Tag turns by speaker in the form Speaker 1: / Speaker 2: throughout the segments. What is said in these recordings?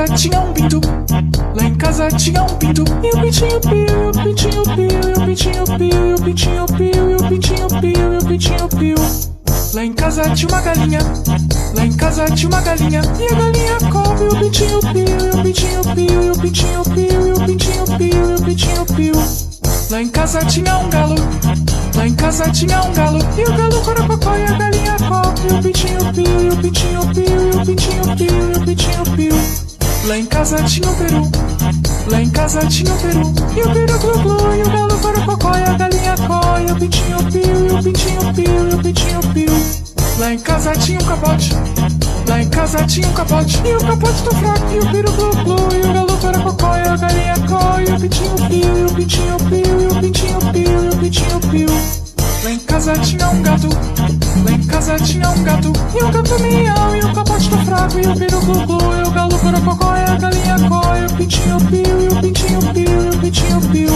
Speaker 1: casa tinha um pinto, lá em casa tinha um pinto. E o pintinho piu, e o pintinho piu, e o pintinho piu, e o pintinho piu, e o pintinho piu, e o pintinho piu. Lá em casa tinha uma galinha, lá em casa tinha uma galinha. E a galinha come, e o pintinho piu, e o pintinho piu, e o pintinho piu, e o pintinho piu, e o pintinho piu. Lá em casa tinha um galo, lá em casa tinha um galo. E o galo corococó, e a galinha come, e o pintinho piu, e o pintinho piu, e o pintinho piu, e o pintinho piu. Lá em casa tinha um peru, lá em casa tinha um peru. E o peru glu-glu, e o galo corococó, e a galinha có, e o pintinho piu, e o pintinho piu, e o pintinho piu. Lá em casa tinha um capote, lá em casa tinha um capote. E o capote tá fraco, e o peru glu-glu, e o galo corococó, e a galinha có, e o pintinho piu, e o pintinho piu, e o pintinho piu, e o pintinho piu. Lá em casa tinha um gato, lá em casa tinha um gato. E o gato miau, e o capote tá fraco, e o peru glu-glu, e o galo corococó, e a galinha có, e o pintinho piu, e o pintinho piu, e o pintinho piu.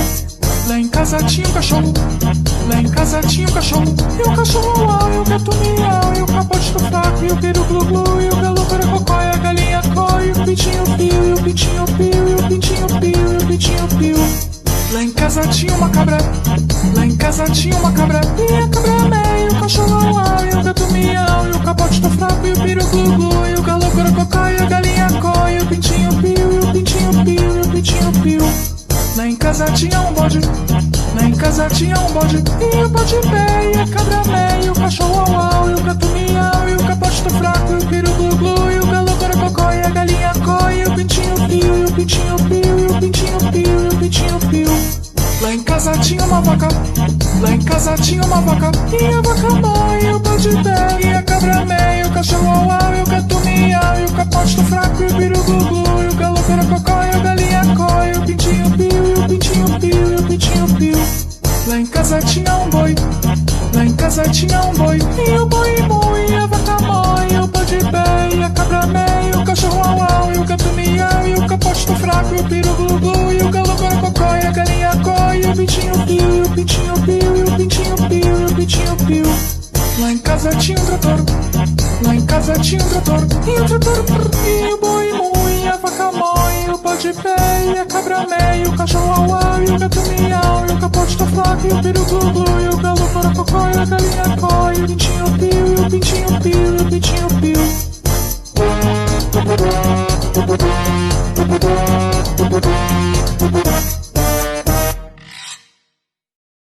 Speaker 1: Lá em casa tinha um cachorro, lá em casa tinha um cachorro. E o cachorro uau, e o gato miau, e o capote tá fraco, e o peru glu-glu, e o galo corococó, e a galinha có, e o pintinho piu, e o pintinho piu, e o pintinho piu, e o pintinho piu. Lá em casa tinha uma cabra, lá em casa tinha uma cabra. E a cabra meia, e o cachorro uau, e o gato miau, e o capote tá fraco, e o peru glu-glu, e o galo corococó, e a galinha có, e o pintinho piu, e o pintinho piu, e o pintinho piu. Lá em casa tinha um bode, lá em casa tinha um bode. E o bode pé, e a cabra meia, e o cachorro uau, e o gato miau, e o capote tá fraco, e o peru glu-glu, e o galo corococó, e a galinha có, e o pintinho piu, e o pintinho piu, e o pintinho piu, e o pintinho piu. Lá em casa tinha uma vaca, lá em casa tinha uma vaca. E a vaca mãe, e o bode pé, e a cabra meia, e o cachorro uau, e o gato miau, e o capote tá fraco, e o peru glu-glu, e o galo corococó, e a galinha có, e o pintinho piu, e o pintinho piu, e o pintinho piu. Lá em casa tinha um boi, lá em casa tinha um boi. E o boi mui, e a vaca mãe, e o bode pé, e a cabra meia, e o cachorro uau, e o gato miau, e o capote tá fraco, e o peru glu-glu, e o galo corococó, e a galinha có, e o pintinho piu, e o pintinho piu, e o pintinho piu, e o pintinho piu. Lá em casa tinha um trator, lá em casa tinha um trator. E o trator brrr, e o boi mui, e a vaca mãe, e o bode pé, e a cabra meia, e o cachorro uau, e o gato miau, e o capote tá fraco, e o peru glu-glu, e o galo corococó,